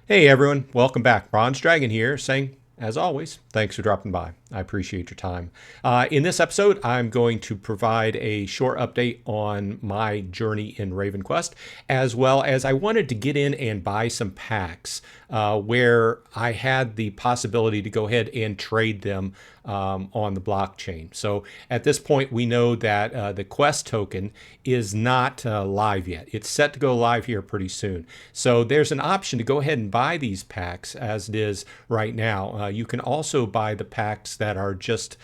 Hey everyone, welcome back. Bronze Dragon here saying, as always, thanks for dropping by. I appreciate your time. In this episode, I'm going to provide a short update on my journey in RavenQuest, as well as I wanted to get in and buy some packs where I had the possibility to go ahead and trade them on the blockchain. So at this point, we know that the Quest token is not live yet. It's set to go live here pretty soon. So there's an option to go ahead and buy these packs as it is right now. You can also buy the packs that are just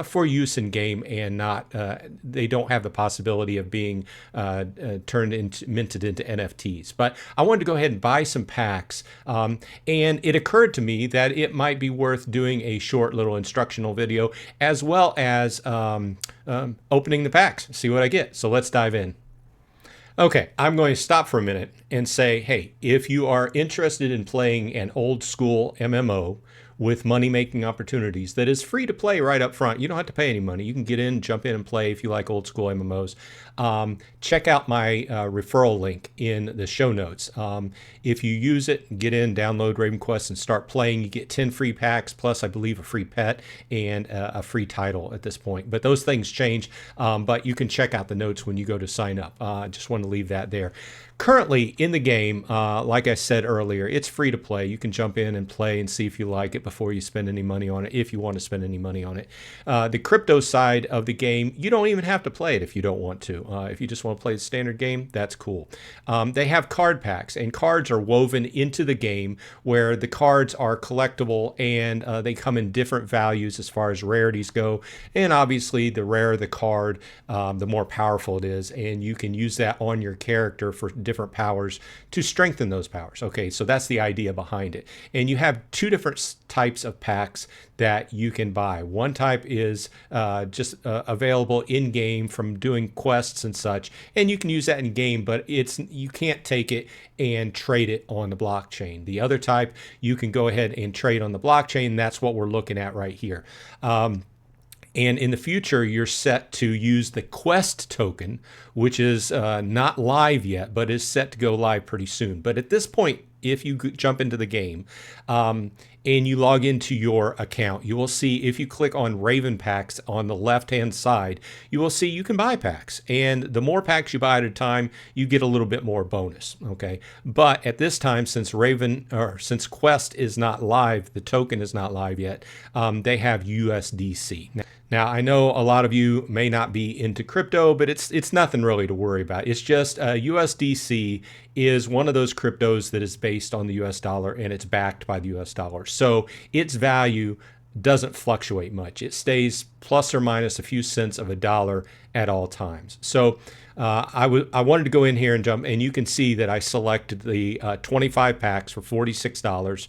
for use in game and not they don't have the possibility of being turned into minted into NFTs. But I wanted to go ahead and buy some packs, and it occurred to me that it might be worth doing a short little instructional video as well as opening the packs, see what I get. So let's dive in. Okay, I'm going to stop for a minute and say, hey, if you are interested in playing an old school MMO with money-making opportunities that is free to play right up front, you don't have to pay any money. You can get in, jump in and play if you like old school MMOs. Check out my referral link in the show notes. If you use it, get in, download RavenQuest and start playing. You get 10 free packs, plus I believe a free pet and a free title at this point. But those things change, but you can check out the notes when you go to sign up. Just want to leave that there. Currently in the game, like I said earlier, it's free to play. You can jump in and play and see if you like it before you spend any money on it, if you want to spend any money on it. The crypto side of the game, you don't even have to play it if you don't want to. If you just want to play the standard game, that's cool. They have card packs, and cards are woven into the game where the cards are collectible, and they come in different values as far as rarities go. And obviously, the rarer the card, the more powerful it is, and you can use that on your character for different powers to strengthen those powers. Okay, so that's the idea behind it. And you have two different types of packs that you can buy. One type is just available in game from doing quests and such, and you can use that in game, but you can't take it and trade it on the blockchain. The other type, you can go ahead and trade on the blockchain. That's what we're looking at right here. And in the future, you're set to use the Quest token, which is not live yet, but is set to go live pretty soon. But at this point, if you jump into the game and you log into your account, you will see, if you click on Ravenpacks on the left-hand side, you will see you can buy packs. And the more packs you buy at a time, you get a little bit more bonus, okay? But at this time, since Quest is not live, the token is not live yet, they have USDC. Now, I know a lot of you may not be into crypto, but it's nothing really to worry about. It's just USDC is one of those cryptos that is based on the US dollar, and it's backed by the US dollar. So its value doesn't fluctuate much. It stays plus or minus a few cents of a dollar at all times. So I wanted to go in here and jump, and you can see that I selected the 25 packs for $46.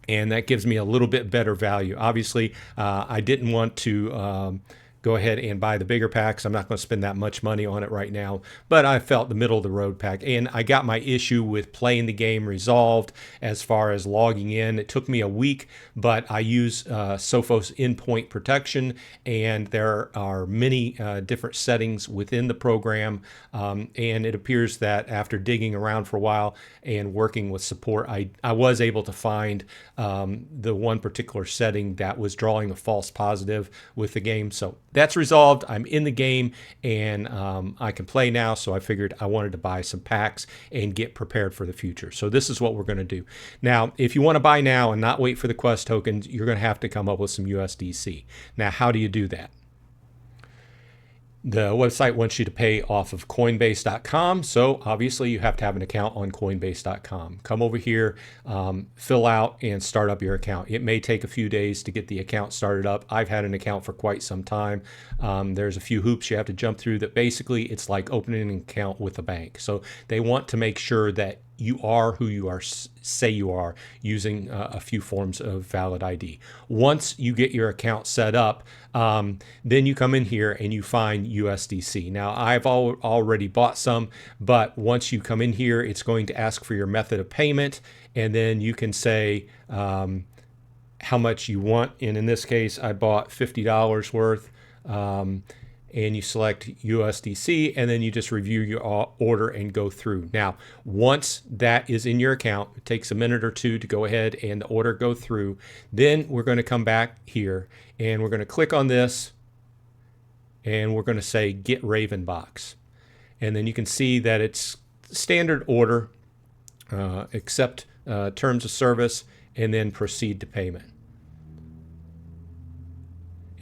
And that gives me a little bit better value. Obviously, I didn't want to go ahead and buy the bigger packs. I'm not going to spend that much money on it right now, but I felt the middle of the road pack. And I got my issue with playing the game resolved as far as logging in. It took me a week, but I use Sophos endpoint protection, and there are many different settings within the program. And it appears that after digging around for a while and working with support, I was able to find the one particular setting that was drawing a false positive with the game. So that's resolved. I'm in the game, and I can play now, so I figured I wanted to buy some packs and get prepared for the future. So this is what we're going to do. Now, if you want to buy now and not wait for the Quest tokens, you're going to have to come up with some USDC. Now, how do you do that? The website wants you to pay off of CoinBase.com, so obviously you have to have an account on CoinBase.com. Come over here, fill out, and start up your account. It may take a few days to get the account started up. I've had an account for quite some time. There's a few hoops you have to jump through that basically it's like opening an account with a bank. So they want to make sure that you are who you are, say you are, using a few forms of valid ID. Once you get your account set up, then you come in here and you find USDC. Now, I've already bought some, but once you come in here, it's going to ask for your method of payment, and then you can say how much you want. And in this case, I bought $50 worth. and you select USDC, and then you just review your order and go through. Now, once that is in your account, it takes a minute or two to go ahead and the order go through. Then we're going to come back here and we're going to click on this and we're going to say Get Ravenbox. And then you can see that it's standard order, accept terms of service, and then proceed to payment.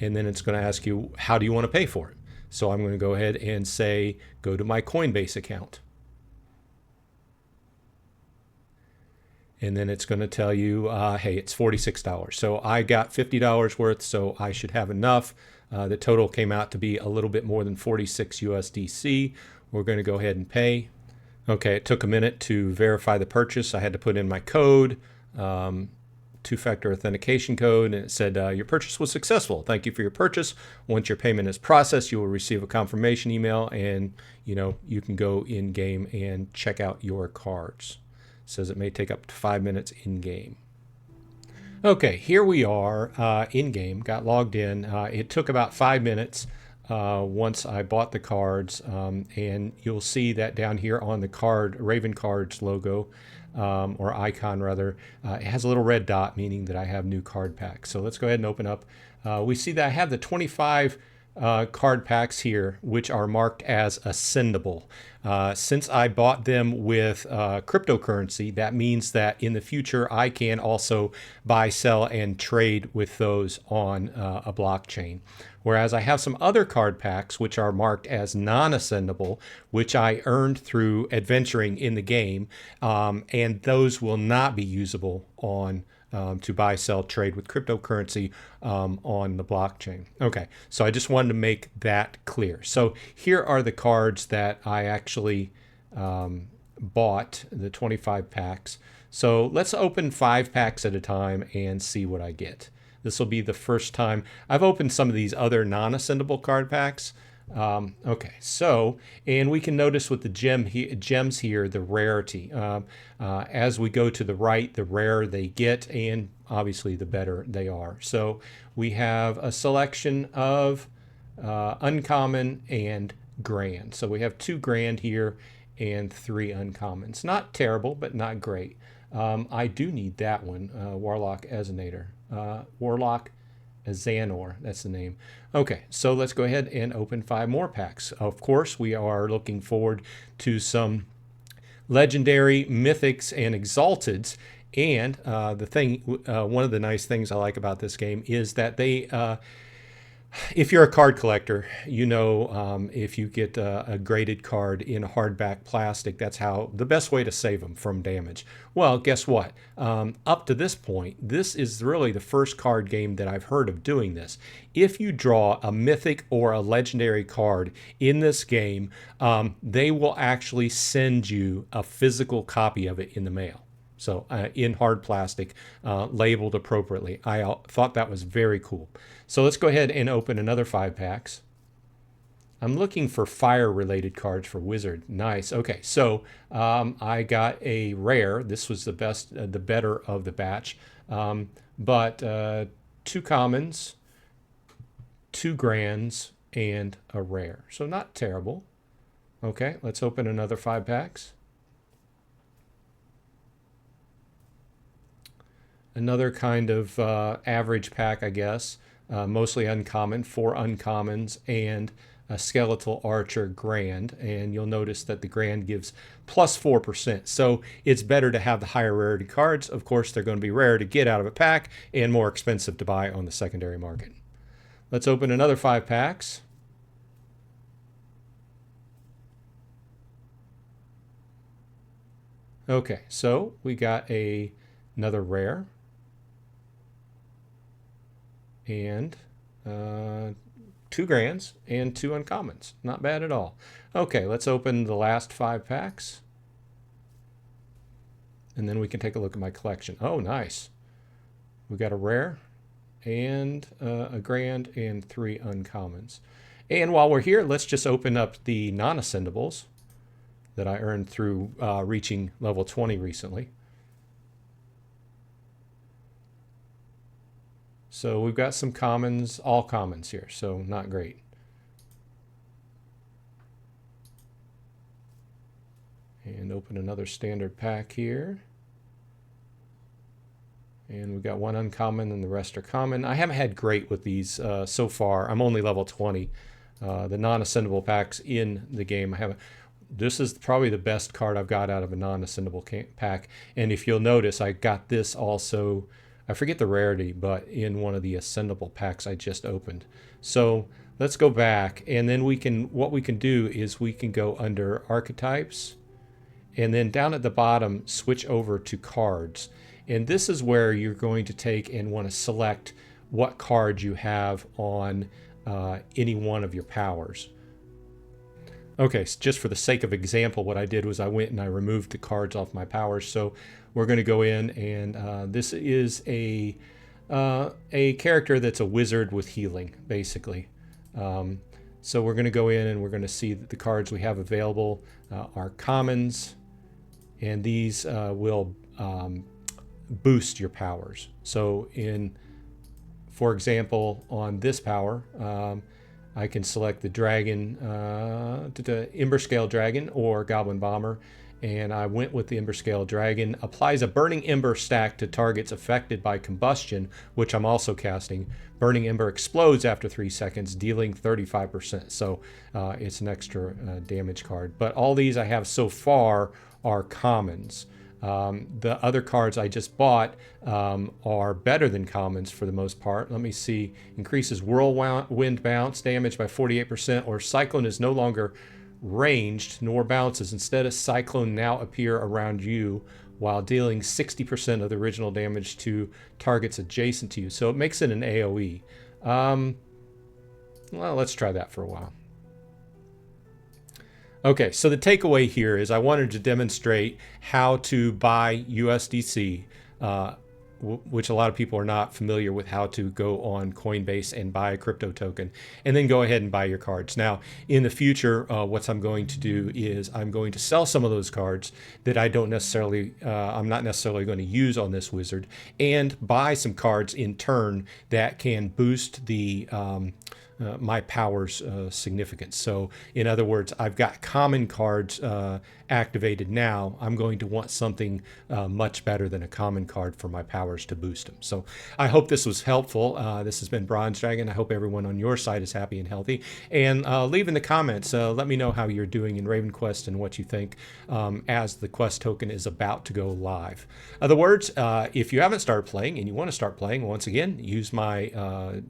And then it's going to ask you, how do you want to pay for it? So I'm going to go ahead and say, go to my CoinBase account. And then it's going to tell you, hey, it's $46. So I got $50 worth, so I should have enough. The total came out to be a little bit more than 46 USDC. We're going to go ahead and pay. Okay, it took a minute to verify the purchase. I had to put in my code, two-factor authentication code, and it said your purchase was successful. Thank you for your purchase. Once your payment is processed, you will receive a confirmation email, and you can go in game and check out your cards. It says it may take up to 5 minutes in game. Okay, here we are in game. Got logged in. It took about 5 minutes once I bought the cards, and you'll see that down here on the card, Raven Cards logo, or icon rather, it has a little red dot, meaning that I have new card packs. So let's go ahead and open up. We see that I have the 25 card packs here, which are marked as ascendable. Since I bought them with cryptocurrency, that means that in the future I can also buy, sell, and trade with those on a blockchain. Whereas I have some other card packs which are marked as non-ascendable, which I earned through adventuring in the game, and those will not be usable on to buy, sell, trade with cryptocurrency on the blockchain. Okay, so I just wanted to make that clear. So here are the cards that I actually bought, the 25 packs. So let's open 5 packs at a time and see what I get. This will be the first time I've opened some of these other non-ascendable card packs. Okay, so, and we can notice with the gems here, the rarity. As we go to the right, the rarer they get, and obviously the better they are. So we have a selection of uncommon and grand. So we have 2 grand here and 3 uncommons. Not terrible, but not great. I do need that one, Warlock Azonator. Warlock Azanor, that's the name. Okay, so let's go ahead and open 5 more packs. Of course, we are looking forward to some legendary, mythics, and exalteds. And one of the nice things I like about this game is that they, if you're a card collector, if you get a graded card in hardback plastic, that's the best way to save them from damage. Well, guess what? Up to this point, this is really the first card game that I've heard of doing this. If you draw a mythic or a legendary card in this game, they will actually send you a physical copy of it in the mail. So in hard plastic, labeled appropriately. I thought that was very cool. So let's go ahead and open another 5 packs. I'm looking for fire-related cards for Wizard. Nice. Okay, so I got a rare. This was the better of the batch. But 2 commons, 2 grands, and a rare. So not terrible. Okay, let's open another 5 packs. Another kind of average pack, I guess. Mostly uncommon, 4 uncommons, and a skeletal archer grand. And you'll notice that the grand gives plus 4%. So it's better to have the higher rarity cards. Of course, they're going to be rare to get out of a pack and more expensive to buy on the secondary market. Let's open another 5 packs. Okay, so we got another rare. And 2 grands and 2 uncommons. Not bad at all. Okay, let's open the last 5 packs. And then we can take a look at my collection. Oh, nice. We got a rare and a grand and 3 uncommons. And while we're here, let's just open up the non-ascendables that I earned through reaching level 20 recently. So we've got some commons, all commons here, so not great. open another standard pack here. And we've got one uncommon and the rest are common. I haven't had great with these so far. I'm only level 20. The non-ascendable packs in the game, this is probably the best card I've got out of a non-ascendable pack. And if you'll notice, I got this also, I forget the rarity, but in one of the ascendable packs I just opened. So let's go back, and then what we can do is we can go under archetypes, and then down at the bottom switch over to cards. And this is where you're going to take and want to select what card you have on any one of your powers. Okay, so just for the sake of example, what I did was I went and I removed the cards off my powers. So we're going to go in, and this is a character that's a wizard with healing, basically. So we're going to go in and we're going to see that the cards we have available are commons, and these will boost your powers. So for example, on this power, I can select the dragon, the Ember Scale Dragon or Goblin Bomber, and I went with the Ember Scale Dragon. Applies a Burning Ember stack to targets affected by combustion, which I'm also casting. Burning Ember explodes after 3 seconds, dealing 35%. So it's an extra damage card. But all these I have so far are commons. The other cards I just bought are better than commons for the most part. Let me see. Increases Whirlwind Bounce damage by 48%, or Cyclone is no longer ranged nor bounces. Instead, a cyclone now appear around you while dealing 60% of the original damage to targets adjacent to you. So it makes it an AoE. Well, let's try that for a while. Okay, so the takeaway here is I wanted to demonstrate how to buy USDC, which a lot of people are not familiar with, how to go on CoinBase and buy a crypto token and then go ahead and buy your cards. Now, in the future, what I'm going to do is I'm going to sell some of those cards that I'm not necessarily going to use on this wizard, and buy some cards in turn that can boost the my powers significance. So in other words, I've got common cards activated now. I'm going to want something much better than a common card for my powers to boost them. So I hope this was helpful. This has been Bronze Dragon. I hope everyone on your side is happy and healthy. And leave in the comments, let me know how you're doing in RavenQuest and what you think as the quest token is about to go live. Other words, if you haven't started playing and you want to start playing, once again, use my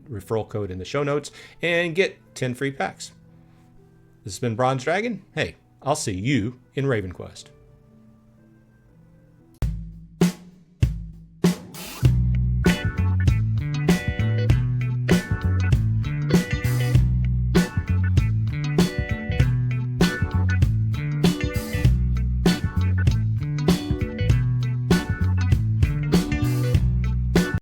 referral code in the show notes and get 10 free packs. This has been Bronze Dragon. Hey, I'll see you in RavenQuest.